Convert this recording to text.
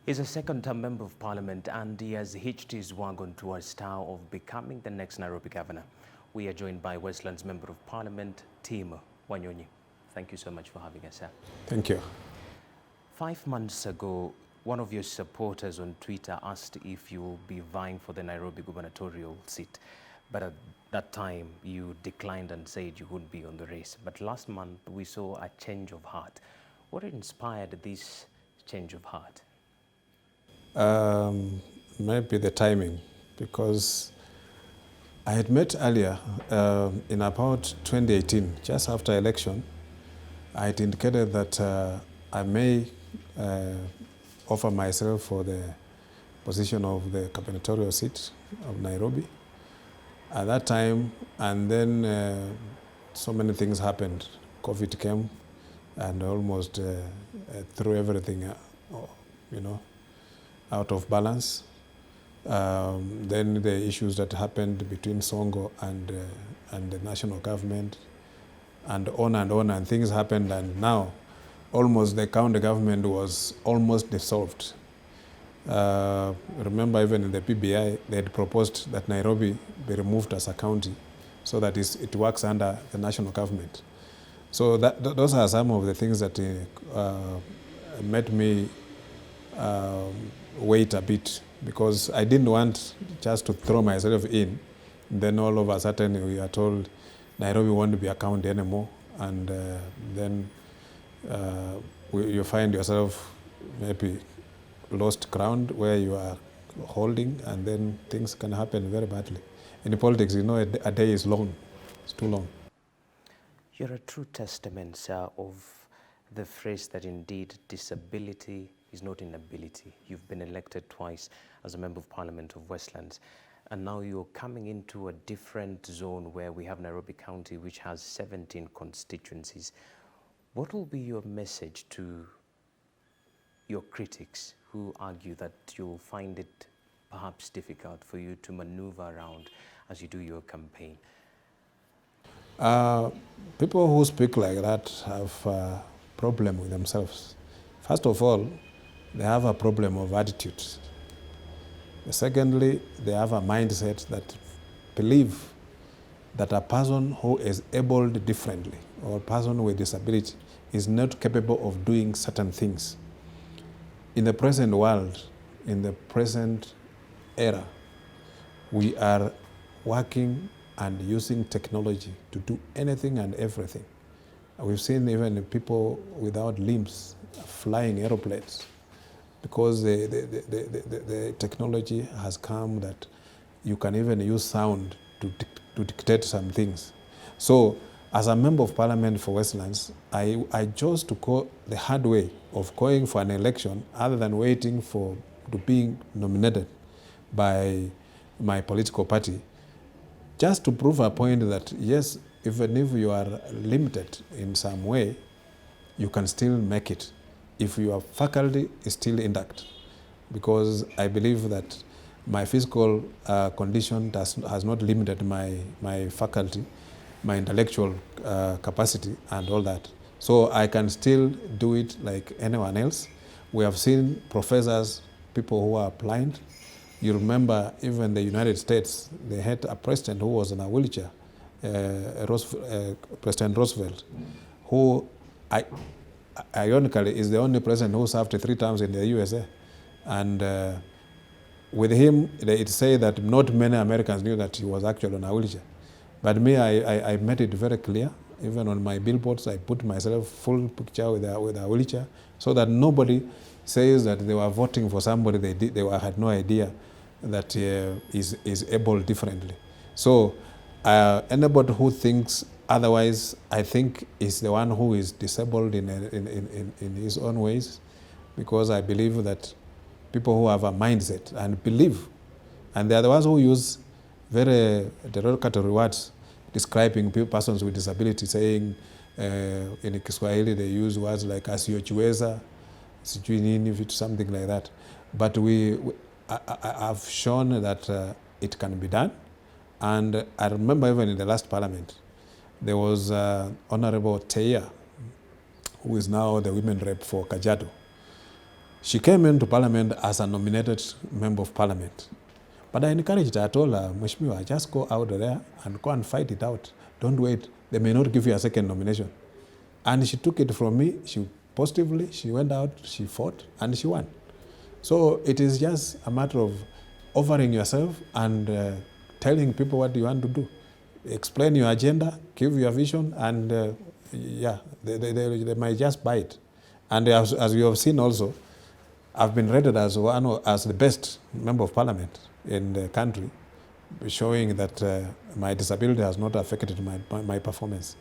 He's a second-term member of parliament and he has hitched his wagon to a star of becoming the next Nairobi governor. We are joined by Westlands Member of Parliament, Team Wanyonyi. Thank you so much for having us, sir. Thank you. 5 months ago, one of your supporters on Twitter asked if you will be vying for the Nairobi gubernatorial seat. But at that time, you declined and said you wouldn't be on the race. But last month, we saw a change of heart. What inspired this change of heart? Maybe the timing, because I had met earlier in about 2018, just after election. I had indicated that I may offer myself for the position of the gubernatorial seat of Nairobi at that time, and then so many things happened. COVID came and almost threw everything, out of balance. Then the issues that happened between Songo and the national government, and on, and things happened, and now almost the county government was almost dissolved. Remember, even in the PBI, they had proposed that Nairobi be removed as a county so that it works under the national government. So those are some of the things that made me wait a bit, because I didn't want just to throw myself in. Then all of a sudden we are told Nairobi won't be a county anymore, and then you find yourself maybe lost ground where you are holding, and then things can happen very badly. In politics, a day is long. It's too long. You're a true testament, sir, of the phrase that indeed disability is not inability. You've been elected twice as a member of parliament of Westlands, and now you're coming into a different zone where we have Nairobi County, which has 17 constituencies. What will be your message to your critics who argue that you'll find it perhaps difficult for you to maneuver around as you do your campaign? People who speak like that have a problem with themselves. First of all, they have a problem of attitude. Secondly, they have a mindset that believe that a person who is abled differently or a person with disability is not capable of doing certain things. In the present world, in the present era, we are working and using technology to do anything and everything. We've seen even people without limbs flying aeroplanes, because the technology has come that you can even use sound to dictate some things. So as a member of parliament for Westlands, I chose to go the hard way of going for an election other than waiting to being nominated by my political party, just to prove a point that yes, even if you are limited in some way, you can still make it if your faculty is still intact. Because I believe that my physical condition has not limited my faculty, my intellectual capacity and all that. So I can still do it like anyone else. We have seen professors, people who are blind. You remember even the United States, they had a president who was in a wheelchair, President Roosevelt, who ironically is the only president who served 3 terms in the USA. And with him, it say that not many Americans knew that he was actually on a wheelchair. But me, I made it very clear. Even on my billboards, I put myself full picture with a wheelchair, so that nobody says that they were voting for somebody they had no idea that is able differently. So anybody who thinks otherwise, I think, is the one who is disabled in his own ways, because I believe that people who have a mindset and believe, and they are the ones who use very derogatory words describing persons with disability, saying in Kiswahili they use words like asiochiweza, sijui nini, something like that. But I've shown that it can be done. And I remember even in the last parliament, there was Honorable Teia, who is now the women rep for Kajiado. She came into Parliament as a nominated member of Parliament. But I encouraged her, I told her, Mheshimiwa, just go out there and go and fight it out. Don't wait. They may not give you a second nomination. And she took it from me. She went out, she fought, and she won. So it is just a matter of offering yourself and telling people what you want to do. Explain your agenda, give your vision, and they might just buy it. And as you have seen also, I've been rated as the best member of Parliament in the country, showing that my disability has not affected my performance.